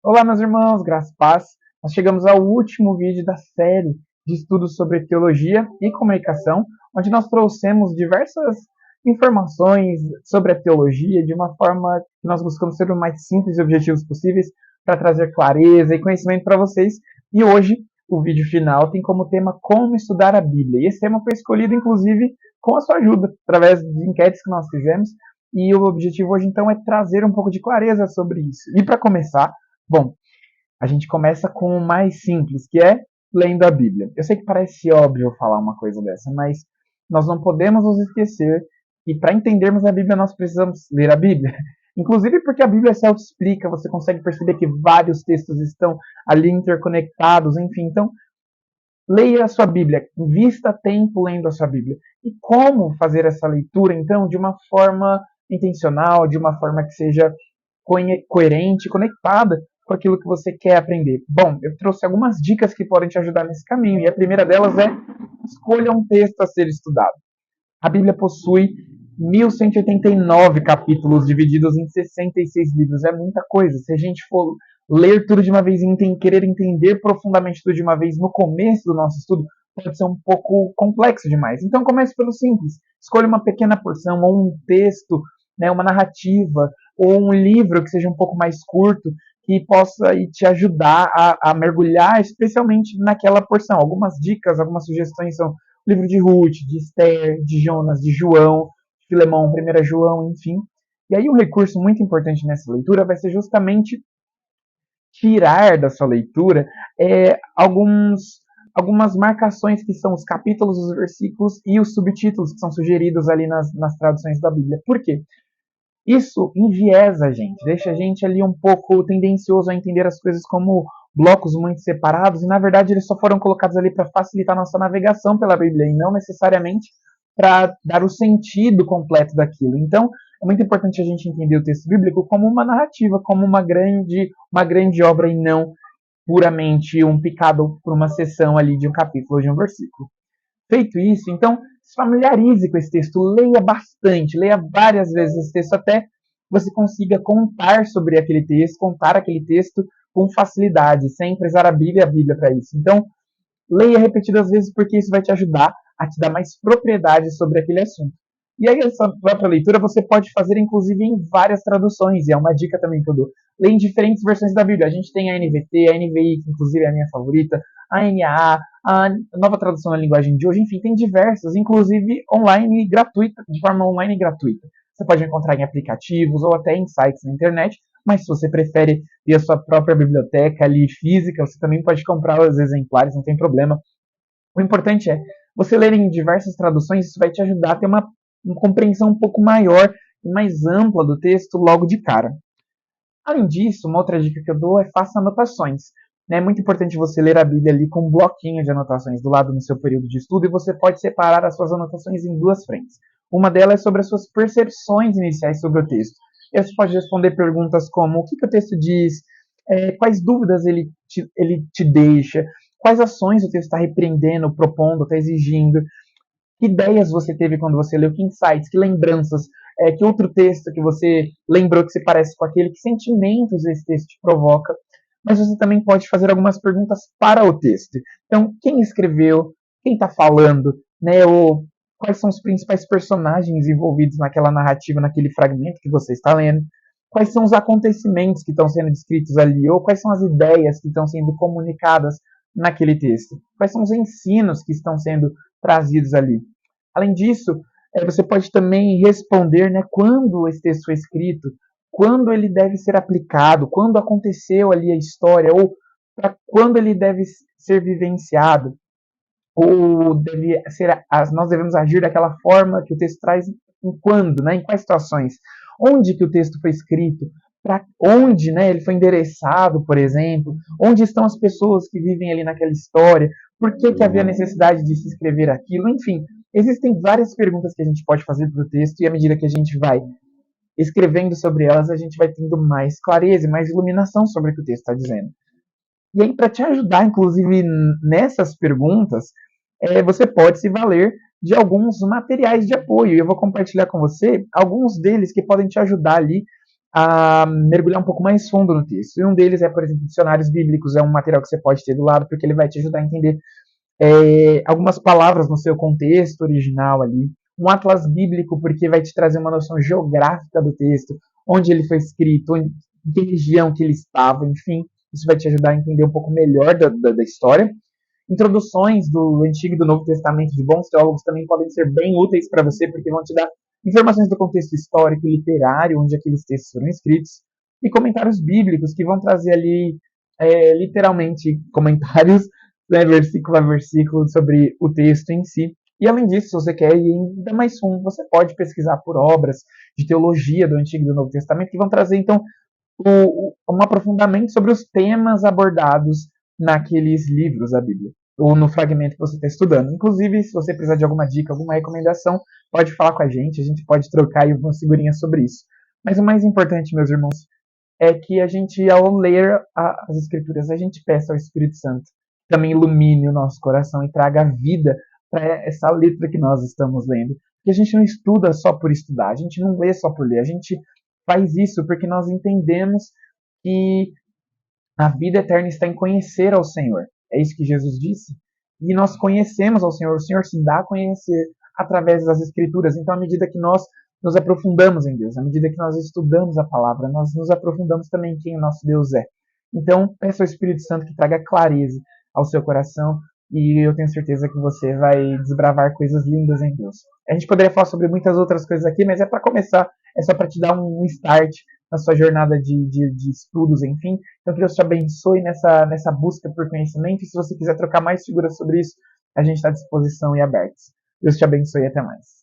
Olá, meus irmãos, graça e paz. Nós chegamos ao último vídeo da série de estudos sobre teologia e comunicação, onde nós trouxemos diversas informações sobre a teologia de uma forma que nós buscamos ser o mais simples e objetivos possíveis para trazer clareza e conhecimento para vocês. E hoje, o vídeo final tem como tema como estudar a Bíblia. E esse tema foi escolhido, inclusive, com a sua ajuda, através de enquetes que nós fizemos. E o objetivo hoje, então, é trazer um pouco de clareza sobre isso. E para começar, bom, a gente começa com o mais simples, que é lendo a Bíblia. Eu sei que parece óbvio falar uma coisa dessa, mas nós não podemos nos esquecer que para entendermos a Bíblia nós precisamos ler a Bíblia. Inclusive porque a Bíblia se auto-explica, você consegue perceber que vários textos estão ali interconectados, enfim. Então, leia a sua Bíblia, invista tempo lendo a sua Bíblia. E como fazer essa leitura, então, de uma forma intencional, de uma forma que seja coerente, conectada com aquilo que você quer aprender. Bom, eu trouxe algumas dicas que podem te ajudar nesse caminho, e a primeira delas é escolha um texto a ser estudado. A Bíblia possui 1189 capítulos divididos em 66 livros. É muita coisa. Se a gente for ler tudo de uma vez e querer entender profundamente tudo de uma vez no começo do nosso estudo, pode ser um pouco complexo demais. Então comece pelo simples. Escolha uma pequena porção, ou um texto, né, uma narrativa, ou um livro que seja um pouco mais curto, que possa te ajudar a mergulhar especialmente naquela porção. Algumas dicas, algumas sugestões são o livro de Ruth, de Esther, de Jonas, de João, de Filemão, 1 João, enfim. E aí um recurso muito importante nessa leitura vai ser justamente tirar da sua leitura algumas marcações que são os capítulos, os versículos e os subtítulos que são sugeridos ali nas traduções da Bíblia. Por quê? Isso enviesa a gente, deixa a gente ali um pouco tendencioso a entender as coisas como blocos muito separados, e na verdade eles só foram colocados ali para facilitar a nossa navegação pela Bíblia, e não necessariamente para dar o sentido completo daquilo. Então, é muito importante a gente entender o texto bíblico como uma narrativa, como uma grande obra, e não puramente um picado por uma seção ali de um capítulo ou de um versículo. Feito isso, então, se familiarize com esse texto, leia bastante, leia várias vezes esse texto até você consiga contar aquele texto com facilidade, sem precisar abrir a Bíblia para isso. Então, leia repetidas vezes porque isso vai te ajudar a te dar mais propriedade sobre aquele assunto. E aí, essa própria leitura você pode fazer, inclusive, em várias traduções, e é uma dica também que eu dou. Leia em diferentes versões da Bíblia. A gente tem a NVT, a NVI, que inclusive é a minha favorita, a NAA, a nova tradução na linguagem de hoje, enfim, tem diversas, inclusive online e gratuita, de forma online e gratuita. Você pode encontrar em aplicativos ou até em sites na internet, mas se você prefere ter a sua própria biblioteca ali física, você também pode comprar os exemplares, não tem problema. O importante é você ler em diversas traduções, isso vai te ajudar a ter uma compreensão um pouco maior e mais ampla do texto logo de cara. Além disso, uma outra dica que eu dou é faça anotações. É muito importante você ler a Bíblia ali com um bloquinho de anotações do lado no seu período de estudo, e você pode separar as suas anotações em duas frentes. Uma delas é sobre as suas percepções iniciais sobre o texto. E você pode responder perguntas como o que o texto diz, quais dúvidas ele te deixa, quais ações o texto está repreendendo, propondo, está exigindo, que ideias você teve quando você leu, que insights, que lembranças, que outro texto que você lembrou que se parece com aquele, que sentimentos esse texto te provoca. Mas você também pode fazer algumas perguntas para o texto. Então, quem escreveu, quem está falando, né, ou quais são os principais personagens envolvidos naquela narrativa, naquele fragmento que você está lendo, quais são os acontecimentos que estão sendo descritos ali, ou quais são as ideias que estão sendo comunicadas naquele texto, quais são os ensinos que estão sendo trazidos ali. Além disso, você pode também responder, né, quando esse texto foi escrito, quando ele deve ser aplicado, quando aconteceu ali a história, ou quando ele deve ser vivenciado, ou nós devemos agir daquela forma que o texto traz em quando, né, em quais situações, onde que o texto foi escrito, para onde, né, ele foi endereçado, por exemplo, onde estão as pessoas que vivem ali naquela história, por que havia necessidade de se escrever aquilo, enfim, existem várias perguntas que a gente pode fazer para o texto, e à medida que a gente vai escrevendo sobre elas, a gente vai tendo mais clareza e mais iluminação sobre o que o texto está dizendo. E aí, para te ajudar, inclusive, nessas perguntas, você pode se valer de alguns materiais de apoio. E eu vou compartilhar com você alguns deles que podem te ajudar ali a mergulhar um pouco mais fundo no texto. E um deles é, por exemplo, dicionários bíblicos, é um material que você pode ter do lado, porque ele vai te ajudar a entender algumas palavras no seu contexto original ali. Um atlas bíblico, porque vai te trazer uma noção geográfica do texto, onde ele foi escrito, em que região que ele estava, enfim. Isso vai te ajudar a entender um pouco melhor da história. Introduções do Antigo e do Novo Testamento de bons teólogos também podem ser bem úteis para você, porque vão te dar informações do contexto histórico e literário, onde aqueles textos foram escritos, e comentários bíblicos, que vão trazer ali, literalmente, comentários, né, versículo a versículo, sobre o texto em si. E além disso, se você quer ir ainda mais fundo, você pode pesquisar por obras de teologia do Antigo e do Novo Testamento, que vão trazer, então, um aprofundamento sobre os temas abordados naqueles livros da Bíblia, ou no fragmento que você está estudando. Inclusive, se você precisar de alguma dica, alguma recomendação, pode falar com a gente pode trocar aí uma figurinha sobre isso. Mas o mais importante, meus irmãos, é que a gente, ao ler as Escrituras, a gente peça ao Espírito Santo que também ilumine o nosso coração e traga vida para essa letra que nós estamos lendo. Porque a gente não estuda só por estudar, a gente não lê só por ler, a gente faz isso porque nós entendemos que a vida eterna está em conhecer ao Senhor. É isso que Jesus disse. E nós conhecemos ao Senhor. O Senhor se dá a conhecer através das Escrituras. Então, à medida que nós nos aprofundamos em Deus, à medida que nós estudamos a palavra, nós nos aprofundamos também em quem o nosso Deus é. Então, peça ao Espírito Santo que traga clareza ao seu coração e eu tenho certeza que você vai desbravar coisas lindas em Deus. A gente poderia falar sobre muitas outras coisas aqui, mas é para começar, é só para te dar um start na sua jornada de estudos, enfim. Então, que Deus te abençoe nessa busca por conhecimento. E se você quiser trocar mais figuras sobre isso, a gente está à disposição e abertos. Deus te abençoe e até mais.